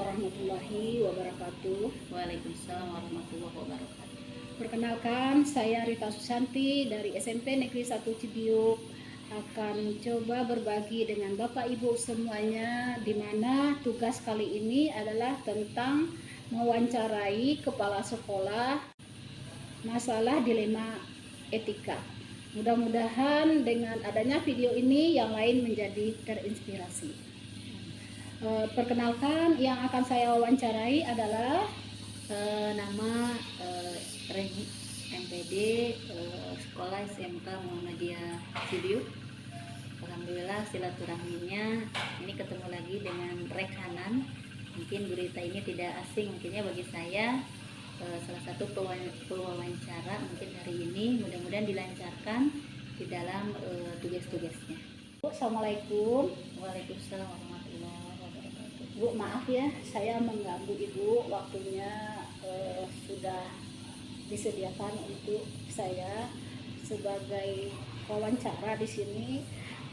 warahmatullahi wabarakatuh. Waalaikumsalam warahmatullahi wabarakatuh. Perkenalkan, saya Rita Susanti dari SMP Negeri 1 Cibiuk akan coba berbagi dengan Bapak Ibu semuanya, di mana tugas kali ini adalah tentang mewawancarai kepala sekolah masalah dilema etika. Mudah-mudahan dengan adanya video ini yang lain menjadi terinspirasi. Perkenalkan, yang akan saya wawancarai adalah Nama Reni, MPD, Sekolah SMK Muhammadiyah Cibiuk. Alhamdulillah silaturahminya ini ketemu lagi dengan rekanan. Mungkin berita ini tidak asing mungkinnya bagi saya. Salah satu pewawancara mungkin hari ini, mudah-mudahan dilancarkan di dalam tugas-tugasnya. Assalamualaikum. Waalaikumsalam warahmatullahi wabarakatuh. Bu, maaf ya, saya mengganggu Ibu. Waktunya sudah disediakan untuk saya sebagai wawancara di sini,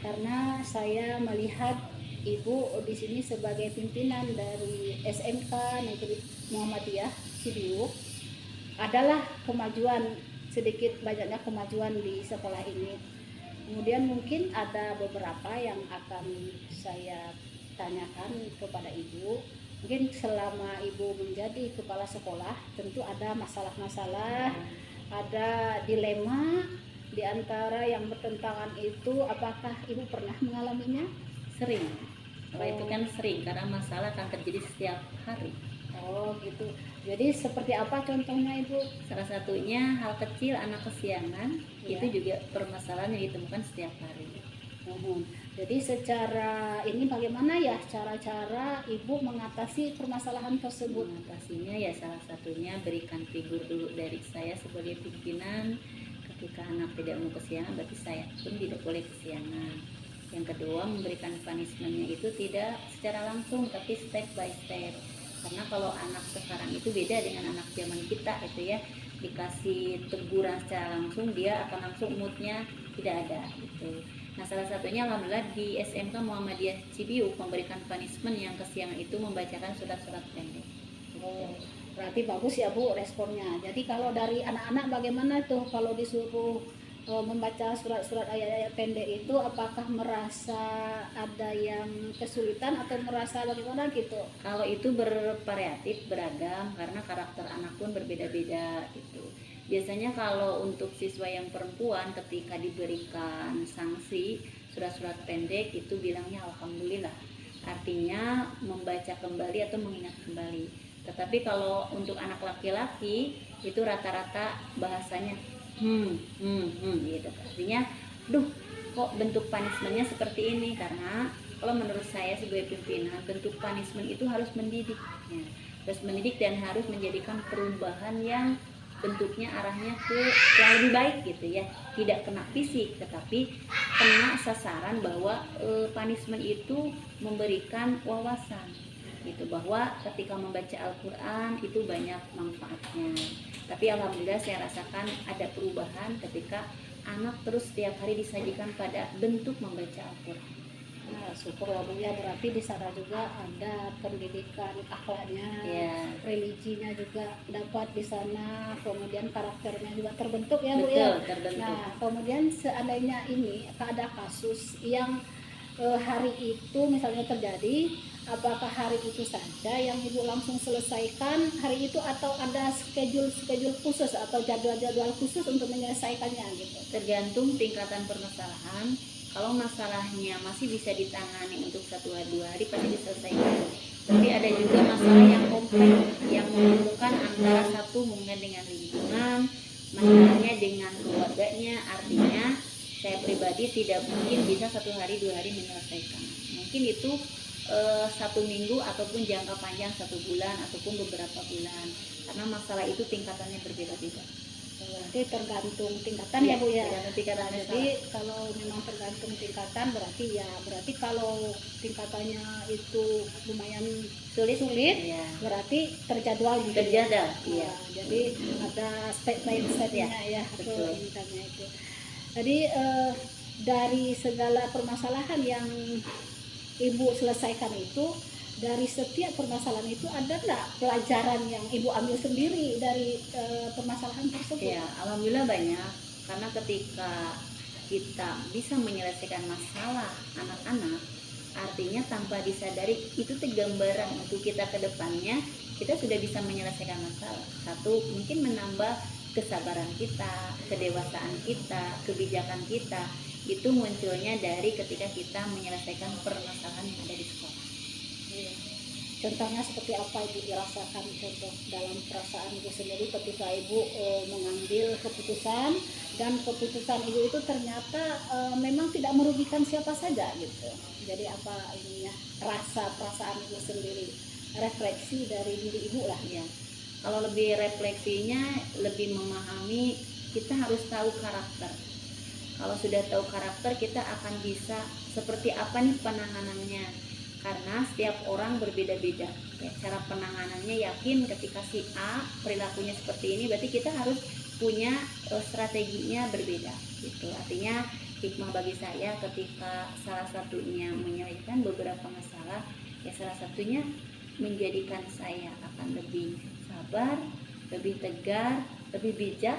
karena saya melihat Ibu di sini sebagai pimpinan dari SMK Negeri Muhammadiyah Cibiuk. Adalah kemajuan, sedikit banyaknya kemajuan di sekolah ini. Kemudian mungkin ada beberapa yang akan saya tanyakan kepada Ibu. Mungkin selama Ibu menjadi kepala sekolah tentu ada masalah-masalah, ada dilema di antara yang bertentangan itu. Apakah Ibu pernah mengalaminya? Sering. Kalau itu kan sering, karena masalah akan terjadi setiap hari. Oh gitu. Jadi seperti apa contohnya Ibu? Salah satunya hal kecil, anak kesiangan, Ya. itu juga permasalahan yang ditemukan setiap hari. Jadi secara ini bagaimana ya cara-cara Ibu mengatasi permasalahan tersebut? Mengatasinya ya salah satunya berikan figur dulu dari saya sebagai pimpinan. Ketika anak tidak mau kesiangan, berarti saya pun tidak boleh kesiangan. Yang kedua, memberikan punishment-nya itu tidak secara langsung, tapi step by step. Karena kalau anak sekarang itu beda dengan anak zaman kita itu ya, dikasih teguran secara langsung, dia akan langsung moodnya tidak ada gitu. Nah, salah satunya alhamdulillah di SMK Muhammadiyah Cibiuk memberikan punishment yang kesiangan itu membacakan surat-surat pendek. Oh, berarti bagus ya Bu responnya. Jadi kalau dari anak-anak bagaimana tuh kalau disuruh membaca surat-surat ayat-ayat pendek itu, apakah merasa ada yang kesulitan atau merasa bagaimana gitu? Kalau itu bervariatif, beragam, karena karakter anak pun berbeda-beda gitu. Biasanya kalau untuk siswa yang perempuan ketika diberikan sanksi surat-surat pendek itu bilangnya alhamdulillah, artinya membaca kembali atau mengingat kembali. Tetapi kalau untuk anak laki-laki itu rata-rata bahasanya gitu. Artinya, duh kok bentuk punishment-nya seperti ini. Karena kalau menurut saya sebagai pimpinan, bentuk punishment itu harus mendidik ya. Harus mendidik dan harus menjadikan perubahan yang bentuknya arahnya ke yang lebih baik gitu ya. Tidak kena fisik, tetapi kena sasaran bahwa punishment itu memberikan wawasan gitu, bahwa ketika membaca Al-Quran itu banyak manfaatnya. Tapi alhamdulillah saya rasakan ada perubahan ketika anak terus setiap hari disajikan pada bentuk membaca Al-Quran. Nah, syukur ya Bu ya, berarti di sana juga ada pendidikan akhlaknya, Ya. religinya juga dapat di sana, kemudian karakternya juga terbentuk ya Bu Betul, ya. terbentuk. Nah, kemudian seandainya ini ada kasus yang hari itu misalnya terjadi, apakah hari itu saja yang Ibu langsung selesaikan hari itu, atau ada schedule khusus atau jadwal khusus untuk menyelesaikannya gitu? Tergantung tingkatan permasalahan. Kalau masalahnya masih bisa ditangani untuk 1-2 hari pasti diselesaikan. Tapi ada juga masalah yang kompleks, yang menghubungkan antara satu hubungan dengan lingkungan, masalahnya dengan keluarganya. Artinya saya pribadi tidak mungkin bisa 1-2 hari menyelesaikan. Mungkin itu 1 minggu ataupun jangka panjang 1 bulan ataupun beberapa bulan, karena masalah itu tingkatannya berbeda-beda. Berarti tergantung tingkatan ya Bu ya. Tergantung tingkatan. Nah, jadi kalau memang tergantung tingkatan, berarti kalau tingkatannya itu lumayan sulit Ya. berarti terjadwal gitu. Terjadwal, iya. Jadi ada step by stepnya ya, betul. intinya itu. Jadi dari segala permasalahan yang Ibu selesaikan itu, dari setiap permasalahan itu ada nggak pelajaran yang ibu ambil sendiri dari permasalahan tersebut? Ya, alhamdulillah banyak. Karena ketika kita bisa menyelesaikan masalah anak-anak, artinya tanpa disadari itu tuh gambaran untuk kita ke depannya, kita sudah bisa menyelesaikan masalah. Satu, mungkin menambah kesabaran kita, kedewasaan kita, kebijakan kita. Itu munculnya dari ketika kita menyelesaikan permasalahan yang ada di sekolah. Iya. Contohnya seperti apa ibu dirasakan, contoh dalam perasaan ibu sendiri ketika ibu mengambil keputusan dan keputusan ibu itu ternyata memang tidak merugikan siapa saja gitu. Jadi apa ininya, rasa perasaan ibu sendiri, refleksi dari diri ibu lah ya. Kalau lebih refleksinya, lebih memahami, kita harus tahu karakter. Kalau sudah tahu karakter, kita akan bisa seperti apa nih penanganannya. Karena setiap orang berbeda-beda ya, cara penanganannya. Yakin ketika si A perilakunya seperti ini, berarti kita harus punya strateginya berbeda gitu. Artinya hikmah bagi saya ketika salah satunya menyelesaikan beberapa masalah, ya salah satunya menjadikan saya akan lebih sabar, lebih tegar, lebih bijak.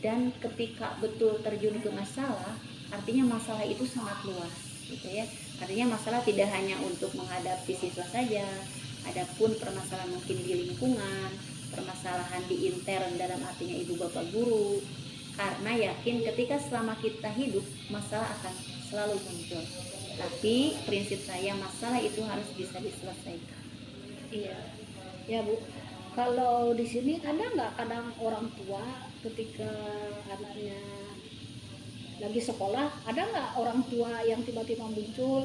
Dan ketika betul terjun ke masalah, artinya masalah itu sangat luas gitu ya. Artinya masalah tidak hanya untuk menghadapi siswa saja, adapun permasalahan mungkin di lingkungan, permasalahan di intern dalam artinya ibu bapak guru. Karena yakin ketika selama kita hidup, masalah akan selalu muncul. Tapi prinsip saya, masalah itu harus bisa diselesaikan. Iya, ya Bu. Kalau di sini ada nggak kadang orang tua ketika anaknya lagi sekolah, ada nggak orang tua yang tiba-tiba muncul,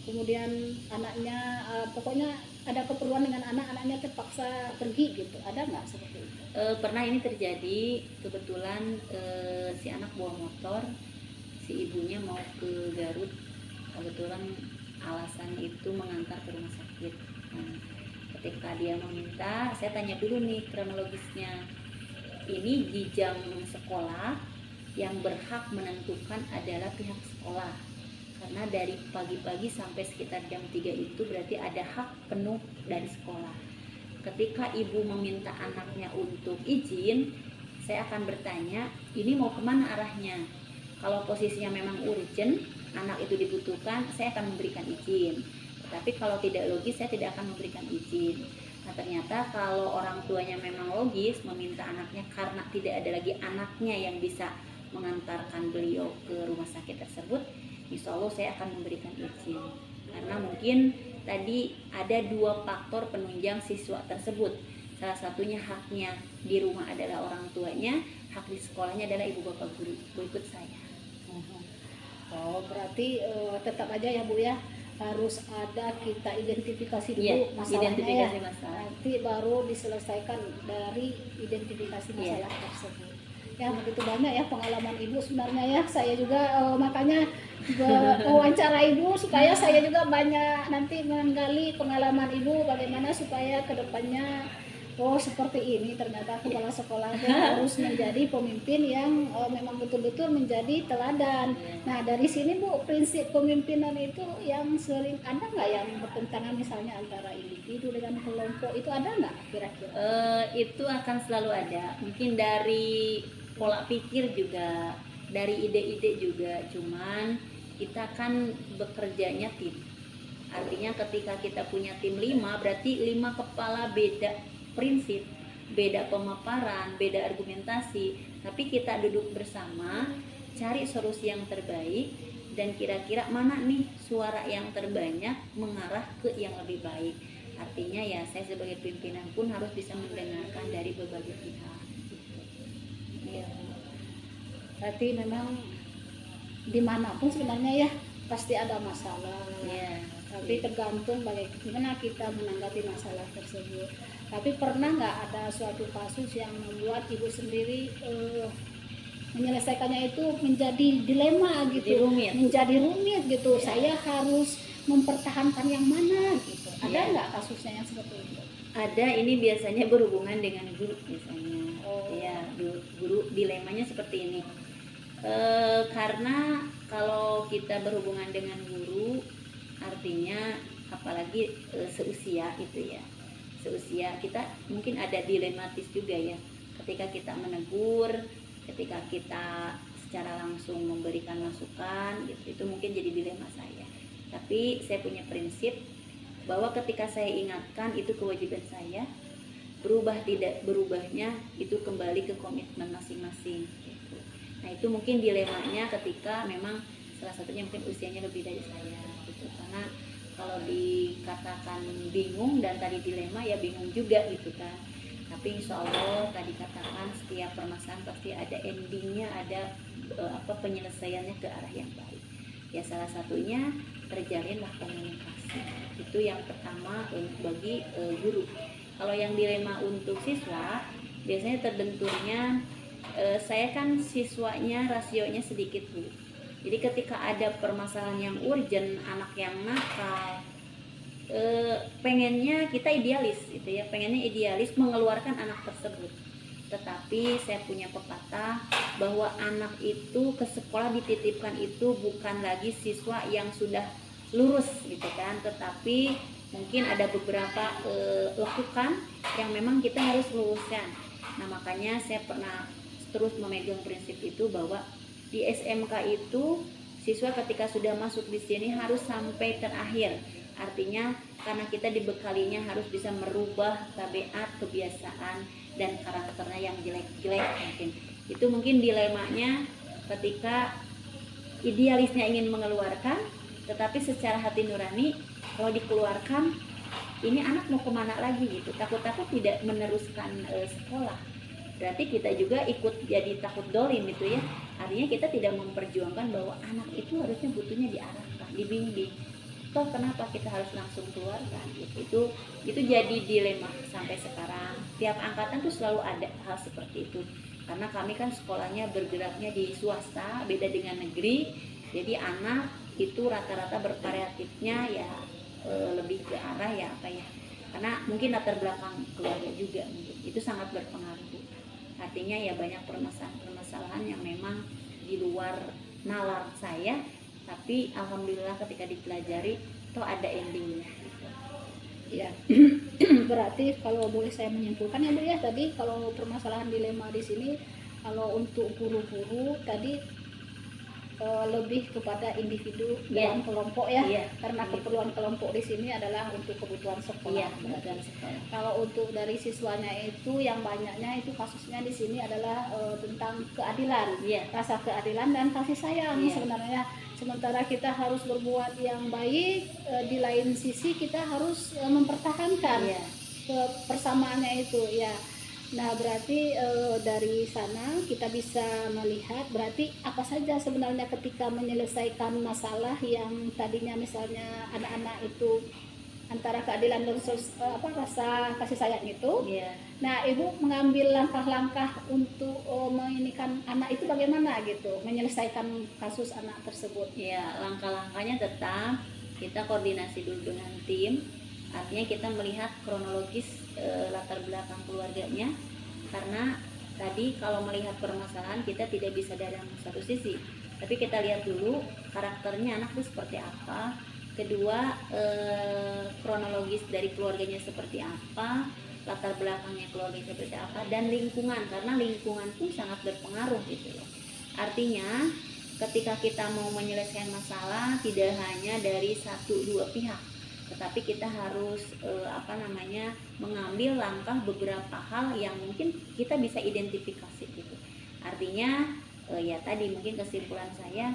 kemudian anaknya pokoknya ada keperluan dengan anaknya terpaksa pergi gitu, ada nggak seperti itu? Pernah ini terjadi, kebetulan si anak bawa motor, si ibunya mau ke Garut, kebetulan alasan itu mengantar ke rumah sakit. Nah, ketika dia meminta, saya tanya dulu nih kronologisnya. Ini di jam sekolah, yang berhak menentukan adalah pihak sekolah. Karena dari pagi-pagi sampai sekitar jam 3 itu berarti ada hak penuh dari sekolah. Ketika ibu meminta anaknya untuk izin, saya akan bertanya, ini mau kemana arahnya? Kalau posisinya memang urgent, anak itu dibutuhkan, saya akan memberikan izin. Tapi kalau tidak logis, saya tidak akan memberikan izin. Nah, ternyata kalau orang tuanya memang logis meminta anaknya karena tidak ada lagi anaknya yang bisa mengantarkan beliau ke rumah sakit tersebut, insya Allah saya akan memberikan izin. Karena mungkin tadi ada dua faktor penunjang siswa tersebut. Salah satunya haknya di rumah adalah orang tuanya, hak di sekolahnya adalah ibu bapak guru. Berikut saya. Oh, berarti tetap aja ya Bu ya, harus ada kita identifikasi dulu Iya, masalahnya identifikasi ya. masalah. Nanti baru diselesaikan dari identifikasi masalah tersebut. Ya begitu banyak ya pengalaman ibu sebenarnya ya. Saya juga makanya wawancara ibu supaya saya juga banyak nanti menggali pengalaman ibu bagaimana supaya kedepannya oh seperti ini ternyata kepala sekolahnya harus menjadi pemimpin yang memang betul-betul menjadi teladan. Nah dari sini Bu, prinsip pemimpinan itu yang sering ada nggak yang bertentangan misalnya antara individu dengan kelompok, itu ada nggak kira-kira? Itu akan selalu ada. Mungkin dari pola pikir juga, dari ide-ide juga. Cuman kita kan bekerjanya tim. Artinya ketika kita punya tim 5, berarti 5 kepala beda prinsip, beda pemaparan, beda argumentasi, tapi kita duduk bersama cari solusi yang terbaik dan kira-kira mana nih suara yang terbanyak mengarah ke yang lebih baik. Artinya ya saya sebagai pimpinan pun harus bisa mendengarkan dari berbagai pihak. Iya. Berarti memang dimanapun sebenarnya ya pasti ada masalah. Ya. Tapi tergantung bagaimana kita menanggapi masalah tersebut. Tapi pernah nggak ada suatu kasus yang membuat ibu sendiri menyelesaikannya itu menjadi dilema gitu, menjadi rumit gitu. Saya harus mempertahankan yang mana gitu. Ada nggak kasusnya yang seperti itu? Ada, ini biasanya berhubungan dengan guru misalnya. Ya, guru dilemanya seperti ini. Karena kalau kita berhubungan dengan guru, artinya apalagi seusia itu ya. Seusia kita mungkin ada dilematis juga ya, ketika kita menegur, ketika kita secara langsung memberikan masukan gitu, itu mungkin jadi dilema saya. Tapi saya punya prinsip bahwa ketika saya ingatkan itu kewajiban saya, berubah tidak berubahnya itu kembali ke komitmen masing-masing gitu. Nah itu mungkin dilemanya ketika memang salah satunya mungkin usianya lebih dari saya gitu, karena kalau dikatakan bingung dan tadi dilema ya bingung juga gitu kan. Tapi insya Allah tadi katakan setiap permasalahan pasti ada endingnya, ada penyelesaiannya ke arah yang baik ya. Salah satunya terjalinlah komunikasi, itu yang pertama bagi guru. Kalau yang dilema untuk siswa, biasanya terbenturnya saya kan siswanya rasionya sedikit Bu. Jadi ketika ada permasalahan yang urgent, anak yang nakal, pengennya kita idealis gitu ya, pengennya idealis mengeluarkan anak tersebut. Tetapi saya punya pepatah bahwa anak itu ke sekolah dititipkan itu bukan lagi siswa yang sudah lurus gitu kan, tetapi mungkin ada beberapa lekukan yang memang kita harus luruskan. Nah makanya saya pernah terus memegang prinsip itu bahwa di SMK itu siswa ketika sudah masuk di sini harus sampai terakhir. Artinya karena kita dibekalinya harus bisa merubah tabiat, kebiasaan dan karakternya yang jelek-jelek mungkin. Itu mungkin dilemanya ketika idealisnya ingin mengeluarkan, tetapi secara hati nurani kalau dikeluarkan ini anak mau kemana lagi gitu, takut-takut tidak meneruskan sekolah, berarti kita juga ikut jadi takut dolim gitu ya. Artinya kita tidak memperjuangkan bahwa anak itu harusnya butuhnya diarahkan, dibimbing. Toh kenapa kita harus langsung keluarkan gitu. Itu jadi dilema sampai sekarang. Tiap angkatan tuh selalu ada hal seperti itu, karena kami kan sekolahnya bergeraknya di swasta, beda dengan negeri. Jadi anak itu rata-rata bervariatifnya ya lebih ke arah ya apa ya, karena mungkin latar belakang keluarga juga mungkin itu sangat berpengaruh. Artinya ya banyak permasalahan yang memang di luar nalar saya, tapi alhamdulillah ketika dipelajari toh ada endingnya gitu. Ya. Berarti kalau boleh saya menyimpulkan ya Bu ya, tadi kalau permasalahan dilema di sini kalau untuk guru-guru tadi lebih kepada individu dalam kelompok ya, karena keperluan kelompok di sini adalah untuk kebutuhan sekolah. Kalau untuk dari siswanya itu yang banyaknya itu kasusnya di sini adalah tentang keadilan, rasa keadilan dan kasih sayang sebenarnya. Sementara kita harus berbuat yang baik, di lain sisi kita harus mempertahankan persamaannya itu ya. Nah berarti dari sana kita bisa melihat berarti apa saja sebenarnya ketika menyelesaikan masalah yang tadinya misalnya anak-anak itu antara keadilan dan rasa kasih sayang itu. Nah Ibu mengambil langkah-langkah untuk menginikan anak itu bagaimana gitu, menyelesaikan kasus anak tersebut. Ya langkah-langkahnya tetap kita koordinasi dulu dengan tim. Artinya kita melihat kronologis latar belakang keluarganya, karena tadi kalau melihat permasalahan kita tidak bisa dari satu sisi, tapi kita lihat dulu karakternya anak itu seperti apa, kedua kronologis dari keluarganya seperti apa, latar belakangnya keluarganya seperti apa, dan lingkungan, karena lingkungan pun sangat berpengaruh gitu loh. Artinya ketika kita mau menyelesaikan masalah tidak hanya dari satu dua pihak, tetapi kita harus mengambil langkah beberapa hal yang mungkin kita bisa identifikasi gitu. Artinya ya tadi mungkin kesimpulan saya,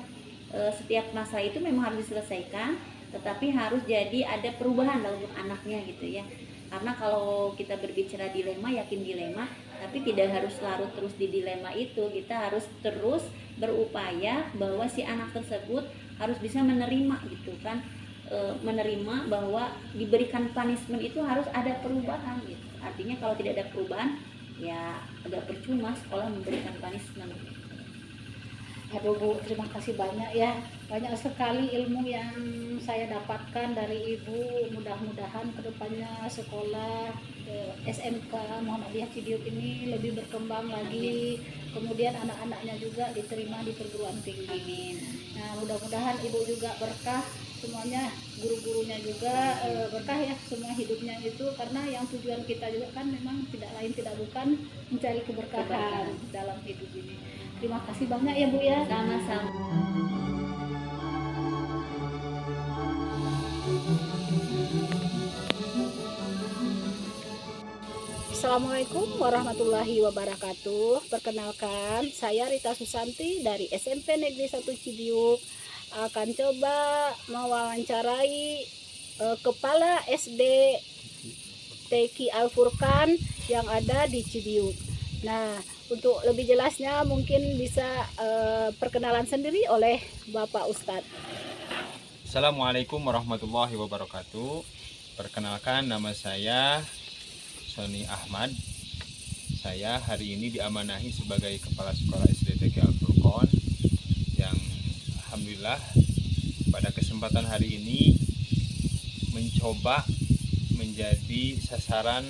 setiap masalah itu memang harus diselesaikan, tetapi harus jadi ada perubahan untuk anaknya gitu ya. Karena kalau kita berbicara dilema, yakin dilema, tapi tidak harus larut terus di dilema itu. Kita harus terus berupaya bahwa si anak tersebut harus bisa menerima gitu kan, menerima bahwa diberikan punishment itu harus ada perubahan gitu. Artinya kalau tidak ada perubahan ya agak percuma sekolah memberikan punishment. Aduh Bu, terima kasih banyak ya, banyak sekali ilmu yang saya dapatkan dari Ibu. Mudah-mudahan kedepannya sekolah SMK Muhammadiyah Cibiuk ini lebih berkembang lagi. Kemudian anak-anaknya juga diterima di perguruan tinggi. Nah mudah-mudahan Ibu juga berkah semuanya, guru-gurunya juga berkah ya semua hidupnya itu, karena yang tujuan kita juga kan memang tidak lain tidak bukan mencari keberkahan dalam hidup ini. Terima kasih banyak ya Bu ya. Sama-sama. Assalamualaikum warahmatullahi wabarakatuh. Perkenalkan, saya Rita Susanti dari SMP Negeri 1 Cibiuk. Akan coba mewawancarai Kepala SD TQ Al Furqan yang ada di Cibiuk. Nah, untuk lebih jelasnya mungkin bisa perkenalan sendiri oleh Bapak Ustadz. Assalamualaikum warahmatullahi wabarakatuh. Perkenalkan, nama saya Sony Ahmad. Saya hari ini diamanahi sebagai Kepala Sekolah SD TQ Al Furqan yang alhamdulillah pada kesempatan hari ini mencoba menjadi sasaran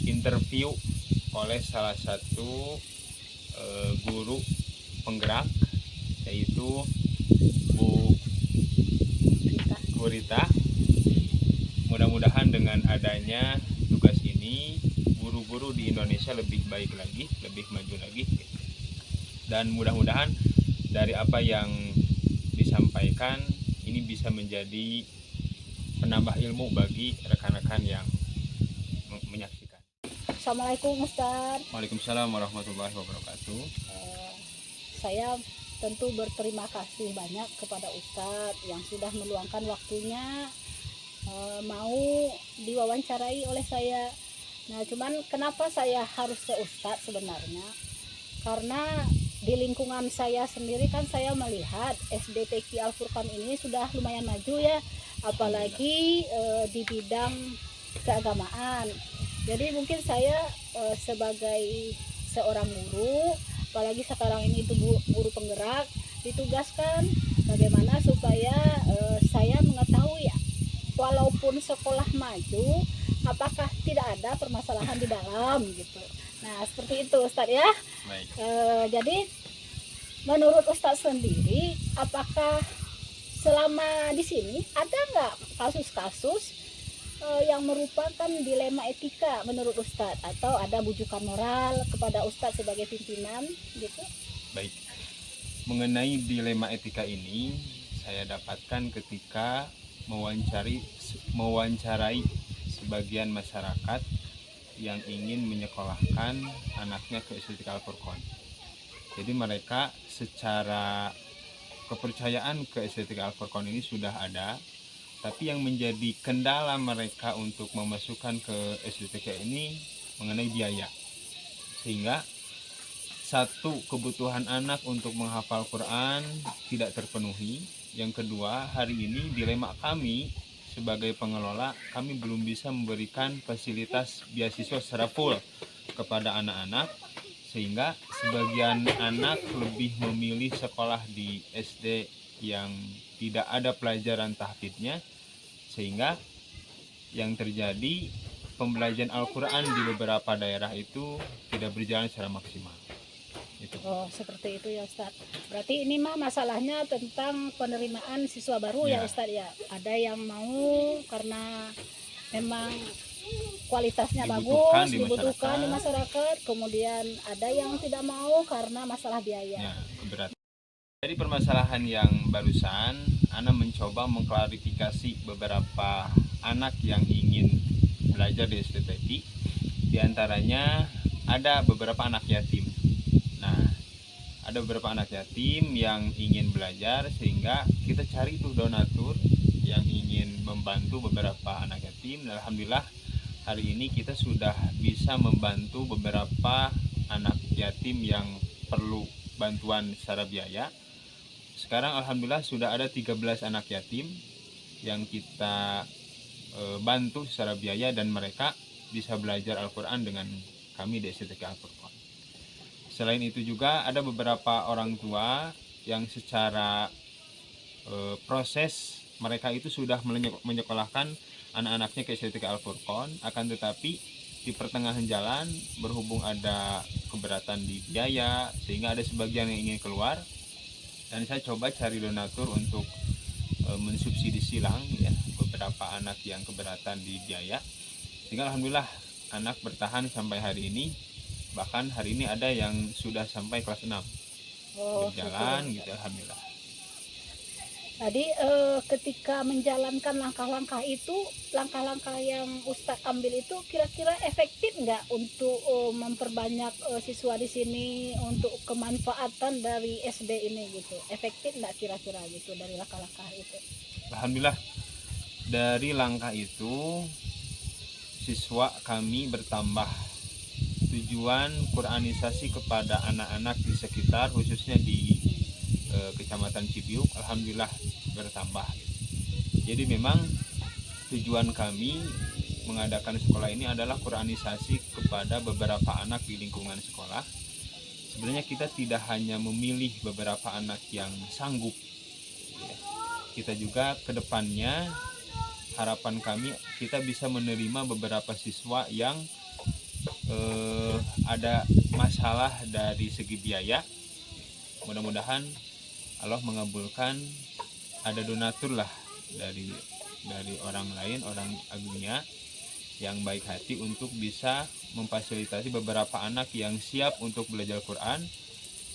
interview oleh salah satu guru penggerak, yaitu Bu Rita. Mudah-mudahan dengan adanya tugas ini guru-guru di Indonesia lebih baik lagi, lebih maju lagi, dan mudah-mudahan dari apa yang disampaikan ini bisa menjadi penambah ilmu bagi rekan-rekan yang menyaksikan. Assalamualaikum Ustadz. Waalaikumsalam warahmatullahi wabarakatuh. Saya tentu berterima kasih banyak kepada Ustadz yang sudah meluangkan waktunya mau diwawancarai oleh saya. Nah, cuman kenapa saya harus ke Ustadz sebenarnya? Karena di lingkungan saya sendiri kan saya melihat SD TQ Al Furqan ini sudah lumayan maju ya, apalagi di bidang keagamaan. Jadi mungkin saya sebagai seorang guru, apalagi sekarang ini itu guru penggerak, ditugaskan bagaimana supaya saya mengetahui ya, walaupun sekolah maju, apakah tidak ada permasalahan di dalam gitu. Nah, seperti itu Ustadz ya. Baik. Jadi menurut Ustadz sendiri, apakah selama di sini ada nggak kasus-kasus yang merupakan dilema etika menurut Ustadz, atau ada bujukan moral kepada Ustadz sebagai pimpinan gitu? Baik. Mengenai dilema etika ini saya dapatkan ketika mewawancarai sebagian masyarakat yang ingin menyekolahkan anaknya ke SD TQ Al Furqan. Jadi mereka secara kepercayaan ke SD TQ Al Furqan ini sudah ada, tapi yang menjadi kendala mereka untuk memasukkan ke SD TQ ini mengenai biaya. Sehingga satu, kebutuhan anak untuk menghafal Quran tidak terpenuhi. Yang kedua, hari ini dilema kami sebagai pengelola, kami belum bisa memberikan fasilitas beasiswa secara full kepada anak-anak, sehingga sebagian anak lebih memilih sekolah di SD yang tidak ada pelajaran tahfidnya, sehingga yang terjadi pembelajaran Al-Quran di beberapa daerah itu tidak berjalan secara maksimal. Itu. Oh, seperti itu ya Ustadz. Berarti ini mah masalahnya tentang penerimaan siswa baru ya, Ustadz ya. Ada yang mau karena memang kualitasnya bagus, dibutuhkan di masyarakat. Kemudian ada yang tidak mau karena masalah biaya. Ya, keberatan. Dari permasalahan yang barusan, Ana mencoba mengklarifikasi beberapa anak yang ingin belajar di SD TQ. Di antaranya ada beberapa anak yatim. Ada beberapa anak yatim yang ingin belajar, sehingga kita cari tuh donatur yang ingin membantu beberapa anak yatim. Dan alhamdulillah hari ini kita sudah bisa membantu beberapa anak yatim yang perlu bantuan secara biaya. Sekarang alhamdulillah sudah ada 13 anak yatim yang kita bantu secara biaya, dan mereka bisa belajar Al-Quran dengan kami di SD TQ Al Furqan. Selain itu juga ada beberapa orang tua yang secara proses mereka itu sudah menyekolahkan anak-anaknya ke SD TQ Al Furqan, akan tetapi di pertengahan jalan berhubung ada keberatan di biaya, sehingga ada sebagian yang ingin keluar, dan saya coba cari donatur untuk mensubsidi silang ya beberapa anak yang keberatan di biaya, sehingga alhamdulillah anak bertahan sampai hari ini. Bahkan hari ini ada yang sudah sampai kelas 6 berjalan gitu, alhamdulillah. Jadi ketika menjalankan langkah-langkah itu, langkah-langkah yang Ustadz ambil itu kira-kira efektif nggak untuk memperbanyak siswa di sini, untuk kemanfaatan dari SD ini gitu? Efektif nggak kira-kira gitu dari langkah-langkah itu? Alhamdulillah dari langkah itu siswa kami bertambah. Tujuan Quranisasi kepada anak-anak di sekitar, khususnya di Kecamatan Cibiuk, alhamdulillah bertambah. Jadi memang tujuan kami mengadakan sekolah ini adalah Quranisasi kepada beberapa anak di lingkungan sekolah. Sebenarnya kita tidak hanya memilih beberapa anak yang sanggup, kita juga ke depannya harapan kami kita bisa menerima beberapa siswa yang ada masalah dari segi biaya. Mudah-mudahan Allah mengabulkan, ada donatur lah dari orang lain, orang agungnya yang baik hati untuk bisa memfasilitasi beberapa anak yang siap untuk belajar Quran,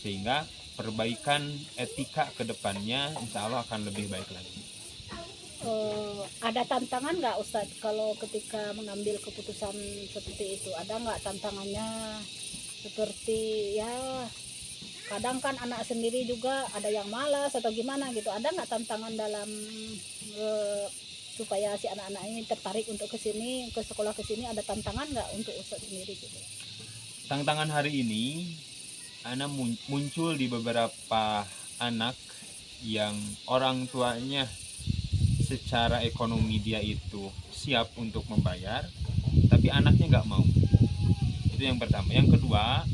sehingga perbaikan etika ke depannya insya Allah akan lebih baik lagi. Ada tantangan nggak Ustadz kalau ketika mengambil keputusan seperti itu? Ada nggak tantangannya? Seperti ya kadang kan anak sendiri juga ada yang malas atau gimana gitu. Ada nggak tantangan dalam supaya si anak-anak ini tertarik untuk kesini, ke sekolah kesini? Ada tantangan nggak untuk Ustadz sendiri gitu? Tantangan hari ini anak muncul di beberapa anak yang orang tuanya secara ekonomi dia itu siap untuk membayar, tapi anaknya nggak mau. Itu yang pertama. Yang kedua,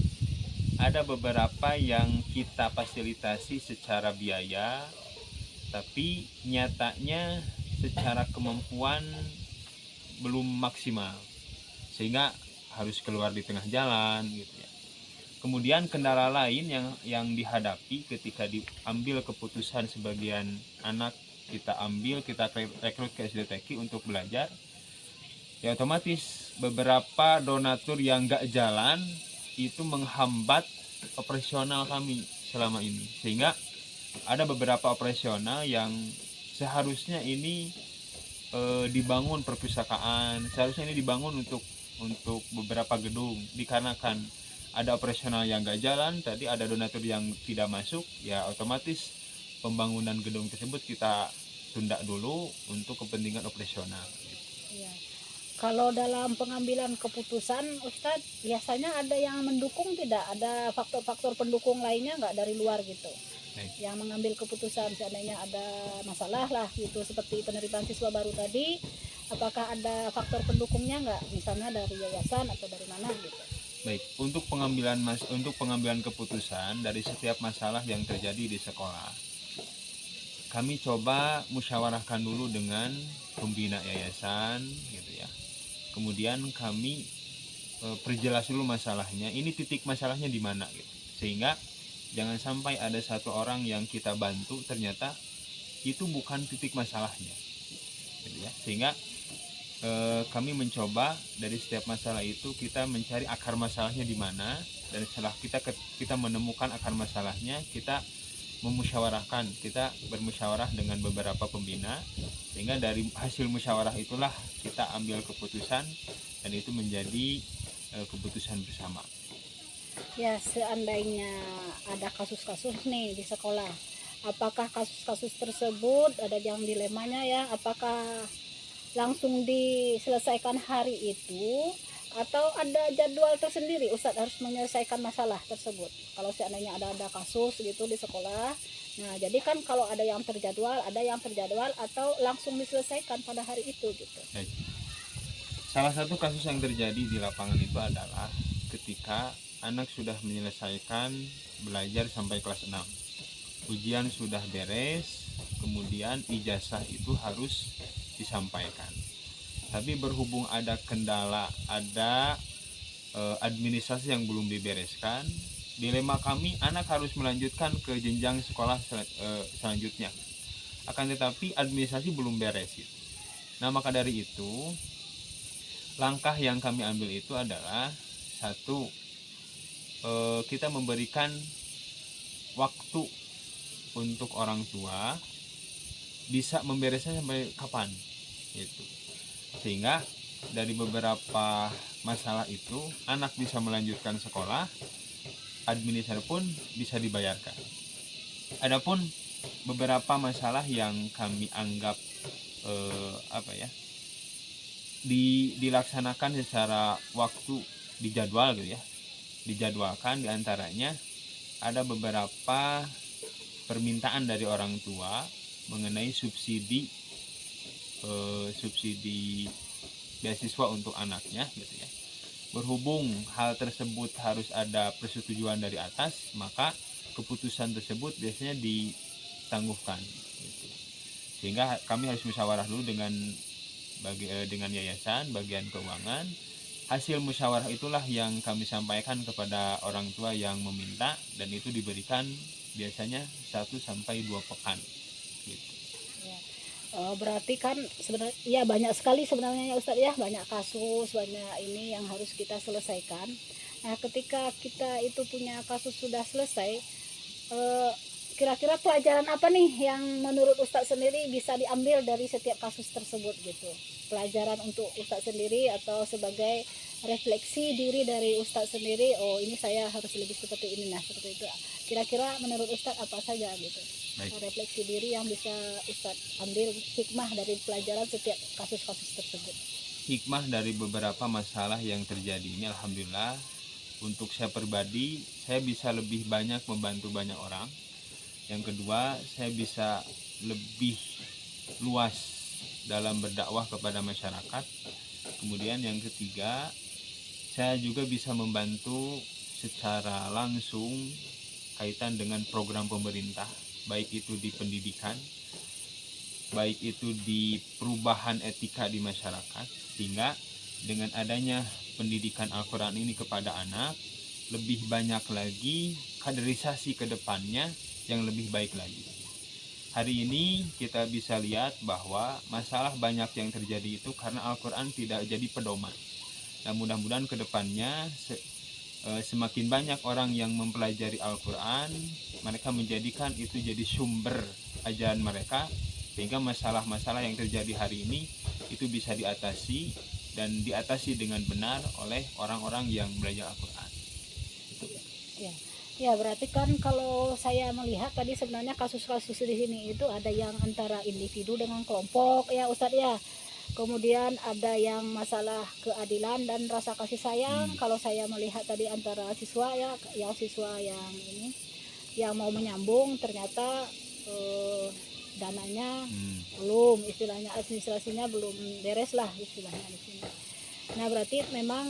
ada beberapa yang kita fasilitasi secara biaya, tapi nyatanya secara kemampuan belum maksimal, sehingga harus keluar di tengah jalan gitu ya. Kemudian kendala lain yang dihadapi ketika diambil keputusan sebagian anak kita rekrut ke SDTQ untuk belajar, ya otomatis beberapa donatur yang nggak jalan itu menghambat operasional kami selama ini, sehingga ada beberapa operasional yang seharusnya ini dibangun perpustakaan, seharusnya ini dibangun untuk beberapa gedung, dikarenakan ada operasional yang nggak jalan, tadi ada donatur yang tidak masuk, ya otomatis pembangunan gedung tersebut kita tunda dulu untuk kepentingan operasional. Ya. Kalau dalam pengambilan keputusan Ustadz, biasanya ada yang mendukung tidak? Ada faktor-faktor pendukung lainnya nggak dari luar gitu? Baik. Yang mengambil keputusan seandainya ada masalah lah gitu, seperti penerimaan siswa baru tadi, apakah ada faktor pendukungnya nggak? Misalnya dari yayasan atau dari mana gitu? Baik, untuk pengambilan keputusan dari setiap masalah yang terjadi di sekolah, kami coba musyawarahkan dulu dengan pembina yayasan gitu ya. Kemudian kami perjelas dulu masalahnya, ini titik masalahnya di mana gitu. Sehingga jangan sampai ada satu orang yang kita bantu ternyata itu bukan titik masalahnya gitu ya. Sehingga kami mencoba dari setiap masalah itu kita mencari akar masalahnya di mana, dan setelah kita menemukan akar masalahnya, kita memusyawarahkan, kita bermusyawarah dengan beberapa pembina, sehingga dari hasil musyawarah itulah kita ambil keputusan, dan itu menjadi keputusan bersama. Ya, seandainya ada kasus-kasus nih di sekolah, apakah kasus-kasus tersebut ada yang dilemanya ya, apakah langsung diselesaikan hari itu atau ada jadwal tersendiri Ustadz harus menyelesaikan masalah tersebut? Kalau seandainya ada kasus gitu di sekolah, nah jadi kan kalau ada yang terjadwal atau langsung diselesaikan pada hari itu gitu. Baik. Salah satu kasus yang terjadi di lapangan itu adalah ketika anak sudah menyelesaikan belajar sampai kelas 6, ujian sudah beres, kemudian ijazah itu harus disampaikan. Tapi berhubung ada kendala, ada administrasi yang belum dibereskan, dilema kami anak harus melanjutkan ke jenjang sekolah selanjutnya. akan tetapi administrasi belum beres gitu. Nah, maka dari itu langkah yang kami ambil itu adalah satu, kita memberikan waktu untuk orang tua bisa memberesnya sampai kapan gitu, sehingga dari beberapa masalah itu anak bisa melanjutkan sekolah, administrasi pun bisa dibayarkan. Adapun beberapa masalah yang kami anggap dilaksanakan secara waktu dijadwal gitu ya, dijadwalkan, diantaranya ada beberapa permintaan dari orang tua mengenai subsidi beasiswa untuk anaknya gitu ya. Berhubung hal tersebut harus ada persetujuan dari atas, maka keputusan tersebut biasanya ditangguhkan gitu. Sehingga kami harus musyawarah dulu dengan yayasan bagian keuangan. Hasil musyawarah itulah yang kami sampaikan kepada orang tua yang meminta, dan itu diberikan biasanya 1-2 pekan gitu. Ya. Berarti kan sebenarnya ya banyak sekali sebenarnya ya Ustadz ya, banyak kasus, banyak ini yang harus kita selesaikan. Nah, ketika kita itu punya kasus sudah selesai, kira-kira pelajaran apa nih yang menurut Ustadz sendiri bisa diambil dari setiap kasus tersebut gitu? Pelajaran untuk Ustadz sendiri atau sebagai refleksi diri dari Ustadz sendiri, oh ini saya harus lebih seperti ini, nah seperti itu. Kira-kira menurut Ustadz apa saja gitu? Baik. Refleksi diri yang bisa Ustadz ambil hikmah dari pelajaran setiap kasus-kasus tersebut. Hikmah dari beberapa masalah yang terjadi ini, alhamdulillah untuk saya pribadi, saya bisa lebih banyak membantu banyak orang. Yang kedua, saya bisa lebih luas dalam berdakwah kepada masyarakat. Kemudian yang ketiga, saya juga bisa membantu secara langsung kaitan dengan program pemerintah, baik itu di pendidikan, baik itu di perubahan etika di masyarakat, sehingga dengan adanya pendidikan Al-Quran ini kepada anak, lebih banyak lagi kaderisasi ke depannya yang lebih baik lagi. Hari ini kita bisa lihat bahwa masalah banyak yang terjadi itu karena Al-Quran tidak jadi pedoman. Dan mudah-mudahan ke depannya semakin banyak orang yang mempelajari Al-Quran, mereka menjadikan itu jadi sumber ajaran mereka, sehingga masalah-masalah yang terjadi hari ini itu bisa diatasi dan diatasi dengan benar oleh orang-orang yang belajar Al-Quran. Ya. Ya, berarti kan kalau saya melihat tadi sebenarnya kasus-kasus di sini itu ada yang antara individu dengan kelompok ya Ustadz ya. Kemudian ada yang masalah keadilan dan rasa kasih sayang. Kalau saya melihat tadi antara siswa ya, yang siswa yang ini yang mau menyambung ternyata dananya belum, istilahnya administrasinya belum beres lah istilahnya di sini. Nah, berarti memang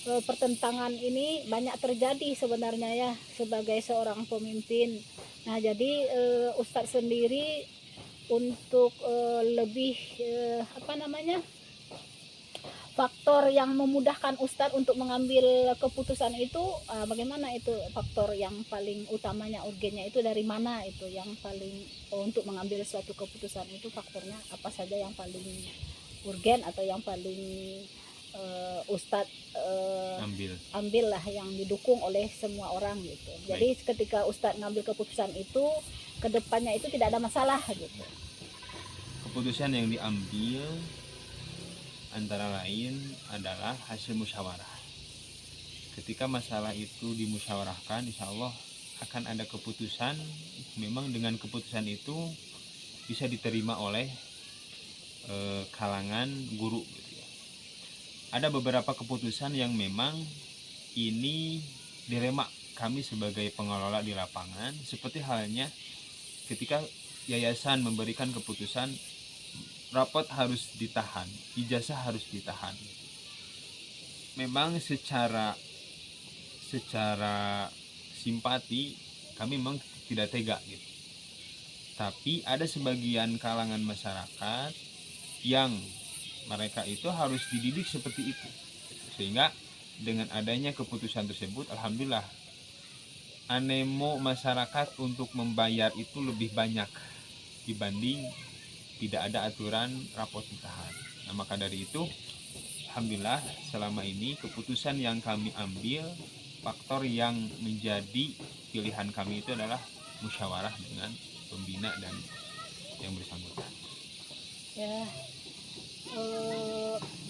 pertentangan ini banyak terjadi sebenarnya ya sebagai seorang pemimpin. Nah, jadi Ustadz sendiri untuk lebih faktor yang memudahkan Ustadz untuk mengambil keputusan itu bagaimana itu faktor yang paling utamanya, urgennya itu dari mana, itu yang paling untuk mengambil suatu keputusan itu faktornya apa saja yang paling urgen atau yang paling Ustadz ambil lah yang didukung oleh semua orang gitu. Jadi ketika Ustadz ngambil keputusan itu kedepannya itu tidak ada masalah gitu. Keputusan yang diambil antara lain adalah hasil musyawarah. Ketika masalah itu dimusyawarahkan, insya Allah akan ada keputusan. Memang dengan keputusan itu bisa diterima oleh kalangan guru. Ada beberapa keputusan yang memang ini dilema kami sebagai pengelola di lapangan, seperti halnya ketika yayasan memberikan keputusan rapot harus ditahan, ijazah harus ditahan. Memang secara simpati kami memang tidak tega gitu. Tapi ada sebagian kalangan masyarakat yang mereka itu harus dididik seperti itu, sehingga dengan adanya keputusan tersebut alhamdulillah animo masyarakat untuk membayar itu lebih banyak dibanding tidak ada aturan rapot nikahan. Nah, maka dari itu alhamdulillah selama ini keputusan yang kami ambil, faktor yang menjadi pilihan kami itu adalah musyawarah dengan pembina dan yang bersangkutan. Ya,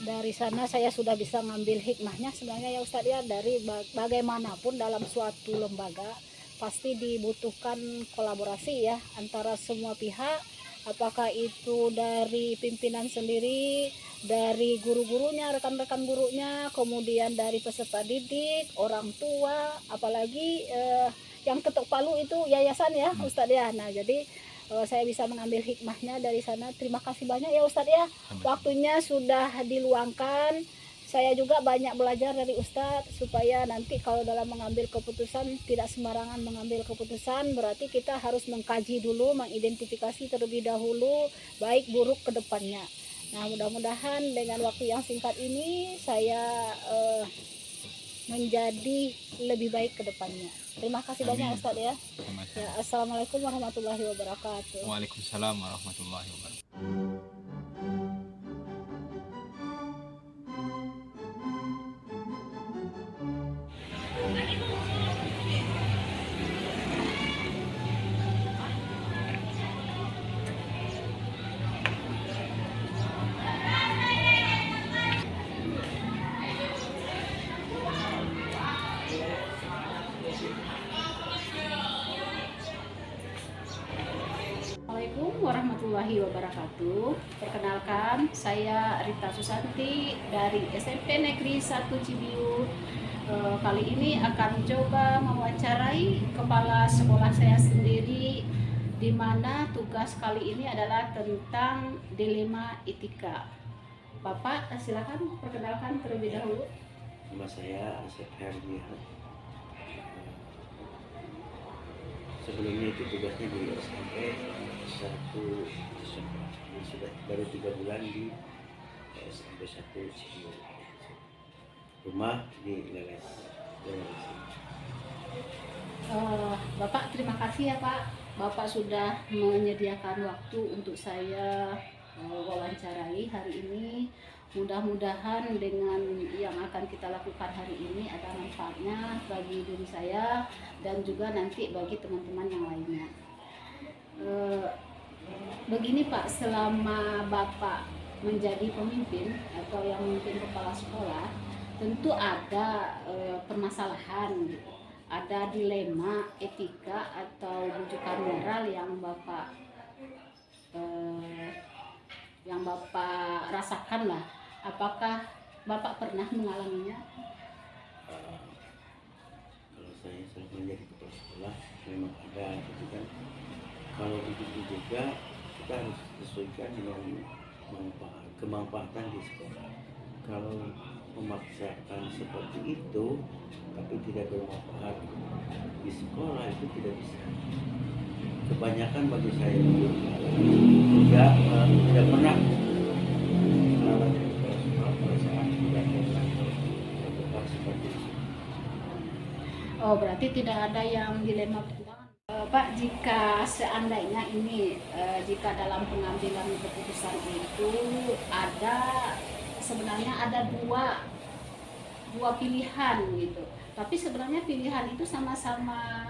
dari sana saya sudah bisa ngambil hikmahnya sebenarnya ya Ustadz ya, dari bagaimanapun dalam suatu lembaga pasti dibutuhkan kolaborasi ya antara semua pihak, apakah itu dari pimpinan sendiri, dari guru-gurunya, rekan-rekan gurunya, kemudian dari peserta didik, orang tua, apalagi yang ketok palu itu yayasan ya Ustadz ya. Nah jadi saya bisa mengambil hikmahnya dari sana. Terima kasih banyak ya Ustadz ya, waktunya sudah diluangkan. Saya juga banyak belajar dari Ustadz supaya nanti kalau dalam mengambil keputusan tidak sembarangan mengambil keputusan, berarti kita harus mengkaji dulu, mengidentifikasi terlebih dahulu baik buruk ke depannya. Nah mudah-mudahan dengan waktu yang singkat ini saya menjadi lebih baik ke depannya. Terima kasih banyak Ustadz ya. Ya, assalamualaikum warahmatullahi wabarakatuh. Waalaikumsalam warahmatullahi wabarakatuh. Assalamualaikum warahmatullahi wabarakatuh. Perkenalkan, saya Rita Susanti dari SMP Negeri 1 Cibiu. Kali ini akan coba mewawancarai kepala sekolah saya sendiri, di mana tugas kali ini adalah tentang dilema etika. Bapak, silakan perkenalkan terlebih dahulu. Nama saya Asep Herdi. Sebelumnya itu tugasnya di SMP 1 sudah baru 3 bulan di SMP 1 Cibiu. Rumah di Leles. Bapak terima kasih ya Pak. Bapak sudah menyediakan waktu untuk saya wawancarai hari ini. Mudah-mudahan dengan yang akan kita lakukan hari ini ada manfaatnya bagi diri saya dan juga nanti bagi teman-teman yang lainnya. Begini Pak, selama Bapak menjadi pemimpin atau yang memimpin kepala sekolah, tentu ada permasalahan, ada dilema etika atau rujukan moral yang Bapak rasakan lah. Apakah Bapak pernah mengalaminya? Kalau saya selama menjadi kepala sekolah memang ada gitu kan. Kalau begitu juga kita harus sesuaikan dengan kemanfaatan di sekolah. Kalau memaksakan seperti itu tapi tidak bermanfaat di sekolah itu tidak bisa. Kebanyakan bagi saya itu tidak pernah Oh, berarti tidak ada yang dilema pertimbangan. Pak, jika seandainya ini jika dalam pengambilan keputusan itu sebenarnya ada dua pilihan gitu. Tapi sebenarnya pilihan itu sama-sama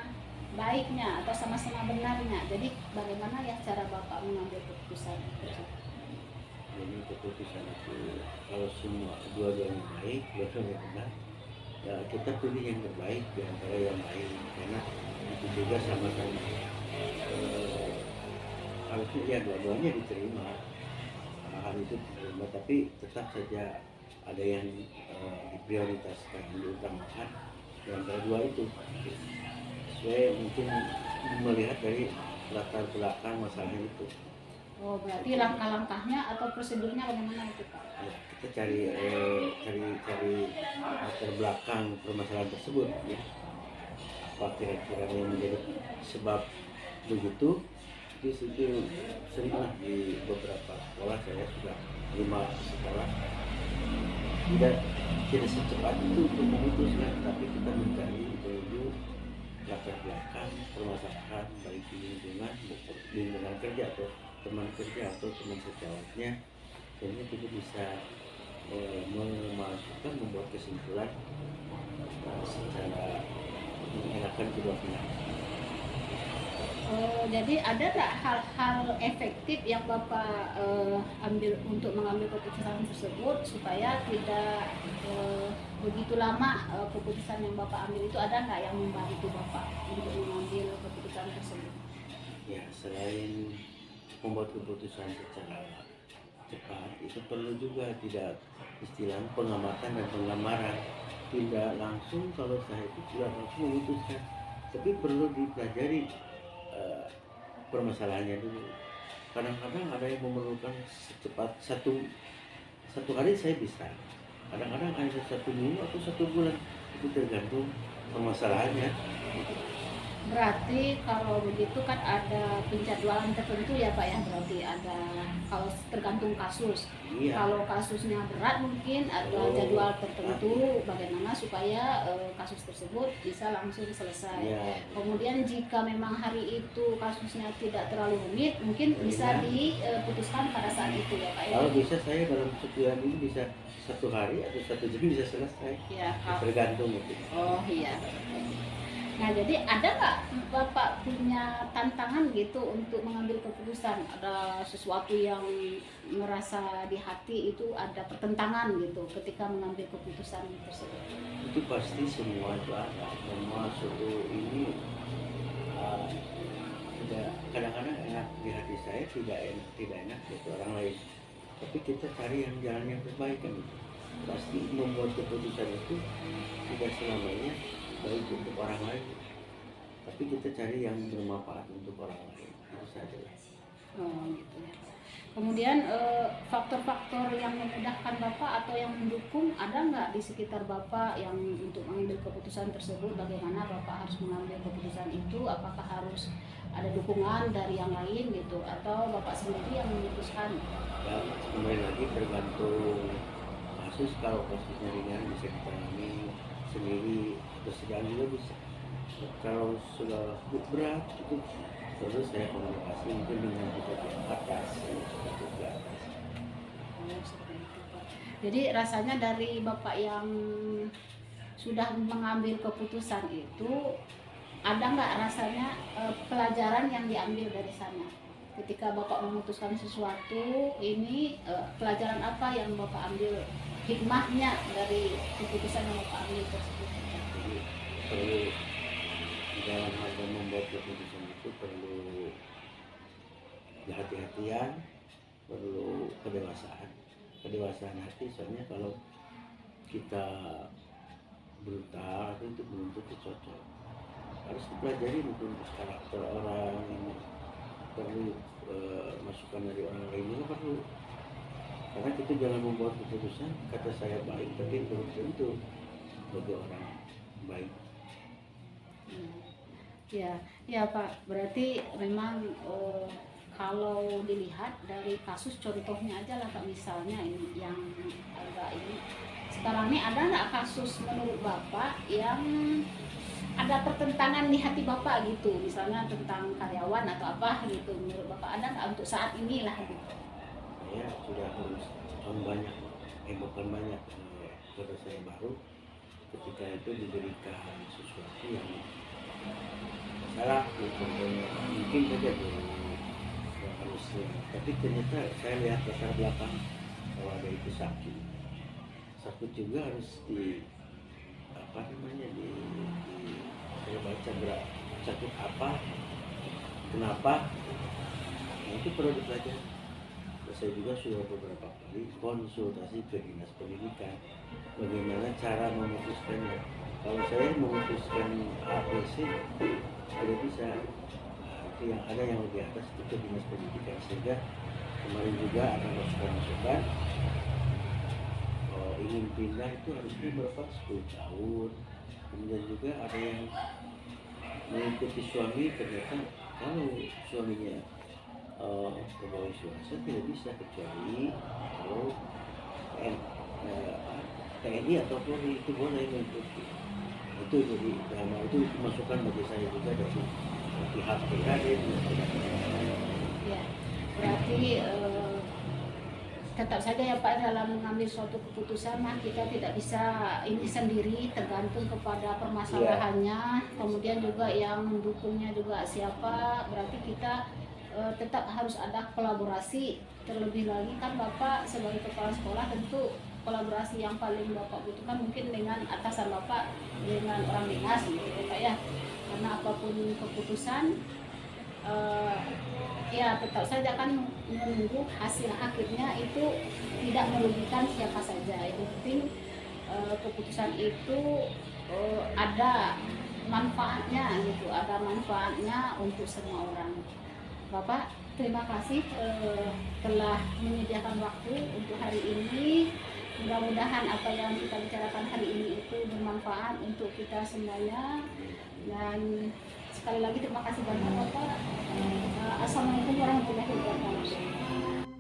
baiknya atau sama-sama benarnya. Jadi bagaimana ya cara Bapak mengambil keputusan itu? Jadi keputusan itu kalau semua dua-duanya baik, dua-duanya benar, ya kita pilih yang terbaik di antara yang lain, karena itu juga sama-sama harusnya ya dua-duanya diterima, hal itu diterima, tapi tetap saja ada yang diprioritaskan, diutamakan di antara dua itu. Saya mungkin melihat dari latar belakang masalahnya itu. Oh, berarti langkah-langkahnya atau prosedurnya bagaimana itu Pak? Ya, kita cari latar belakang permasalahan tersebut ya. Apa kira-kira yang menjadi sebab begitu? Itu seringlah di beberapa sekolah, saya sudah 5 sekolah, tidak secepat itu untuk memutuskan, tapi kita mencari dulu latar belakang permasalahan baik di lingkungan kerja atau teman kerja atau teman sejawatnya, sehingga kita bisa membuat kesimpulan secara mengenakan kedua pihak. Jadi ada nggak hal-hal efektif yang Bapak ambil untuk mengambil keputusan tersebut supaya tidak begitu lama keputusan yang Bapak ambil itu, ada nggak yang membantu Bapak untuk mengambil keputusan tersebut? Ya, selain membuat keputusan secara cepat, itu perlu juga tidak istilah pengamatan dan penggamaran, tidak langsung kalau saya itu sudah langsung memutuskan, tapi perlu dipelajari permasalahannya dulu. Kadang-kadang ada yang memerlukan secepat satu hari saya bisa, kadang-kadang hanya 1 minggu atau 1 bulan, itu tergantung permasalahannya. Berarti kalau begitu kan ada penjadwalan tertentu ya Pak ya, berarti ada, kalau tergantung kasus. Iya. Kalau kasusnya berat mungkin ada jadwal tertentu bagaimana supaya kasus tersebut bisa langsung selesai. Iya. Kemudian jika memang hari itu kasusnya tidak terlalu rumit, mungkin bisa diputuskan pada saat itu ya Pak ya. Kalau bisa saya dalam sebulan ini bisa 1 hari atau 1 jam bisa selesai. Ya, Tergantung itu. oh iya. Nah, jadi ada nggak Bapak punya tantangan gitu untuk mengambil keputusan? Ada sesuatu yang merasa di hati itu ada pertentangan gitu ketika mengambil keputusan tersebut? Itu pasti semua itu ada. Semua suatu ini tidak, kadang-kadang enak di hati saya, tidak enak untuk orang lain. Tapi kita cari yang jalan yang terbaik kan itu. Pasti membuat keputusan itu tidak selamanya baik untuk orang lain, tapi kita cari yang bermanfaat untuk orang lain, itu saja. Oh, gitu ya. Kemudian faktor-faktor yang memudahkan Bapak atau yang mendukung ada nggak di sekitar Bapak yang untuk mengambil keputusan tersebut? Bagaimana Bapak harus mengambil keputusan itu? Apakah harus ada dukungan dari yang lain gitu, atau Bapak sendiri yang memutuskan? Ya, kembali lagi tergantung kasus. Kalau kasusnya ringan bisa ditangani sendiri atau sedang juga bisa. Kalau sudah berat itu terus saya komunikasi mungkin dengan kita di atas. Jadi rasanya dari Bapak yang sudah mengambil keputusan itu, ada nggak rasanya pelajaran yang diambil dari sana? Ketika Bapak memutuskan sesuatu, ini pelajaran apa yang Bapak ambil, hikmahnya dari keputusan yang Bapak ambil tersebut? Jadi perlu dalam hal membuat keputusan itu perlu kehati-hatian, perlu kedewasaan hati. Soalnya kalau kita brutal itu belum tentu cocok. Harus dipelajari mungkin karakter orang, ini perlu masukan dari orang lain juga perlu. Karena kita jangan membuat keputusan kata saya baik tapi belum tentu bagi orang baik. Ya Pak, berarti memang kalau dilihat dari kasus contohnya aja lah Pak, misalnya ini yang agak ini sekarang ini, ada nggak kasus menurut Bapak yang ada pertentangan di hati Bapak gitu, misalnya tentang karyawan atau apa gitu, menurut Bapak ada nggak untuk saat ini lah gitu? Saya sudah banyak, bukan banyak, pada saya baru ketika itu diberikan sesuatu yang salah, mungkin saja dulu yang harusnya, tapi ternyata saya lihat latar belakang bahwa ada itu sakit juga harus di apa namanya saya baca berat sakit apa, kenapa, nah, itu perlu dipelajari. Saya juga sudah beberapa kali konsultasi ke dinas pendidikan bagaimana cara memutuskannya. Kalau saya memutuskan ABC tidak bisa, itu yang ada yang lebih atas itu ke dinas pendidikan, sehingga kemarin juga ada masukan ingin pindah itu harusnya berapa 10 tahun. Kemudian juga ada yang mengikuti suami, ternyata kalau suaminya pegawai swasta tidak bisa, kecuali kalau TNI atau Polri itu boleh mengikuti. Itu jadi drama itu masukan bagi saya juga dari pihak PKD. Ya, berarti tetap saja ya Pak, dalam mengambil suatu keputusan mah kita tidak bisa ini sendiri, tergantung kepada permasalahannya, kemudian juga yang mendukungnya juga siapa. Berarti kita tetap harus ada kolaborasi. Terlebih lagi kan Bapak sebagai kepala sekolah, tentu kolaborasi yang paling Bapak butuhkan mungkin dengan atasan Bapak, dengan orang dinas gitu ya Pak ya. Karena apapun keputusan ya tetap saja kan menunggu hasil akhirnya itu tidak merugikan siapa saja. Itu penting keputusan itu ada manfaatnya gitu, ada manfaatnya untuk semua orang. Bapak, terima kasih telah menyediakan waktu untuk hari ini. Mudah-mudahan apa yang kita bicarakan hari ini itu bermanfaat untuk kita semuanya. Dan sekali lagi terima kasih banyak Bapak. Assalamualaikum warahmatullahi wabarakatuh.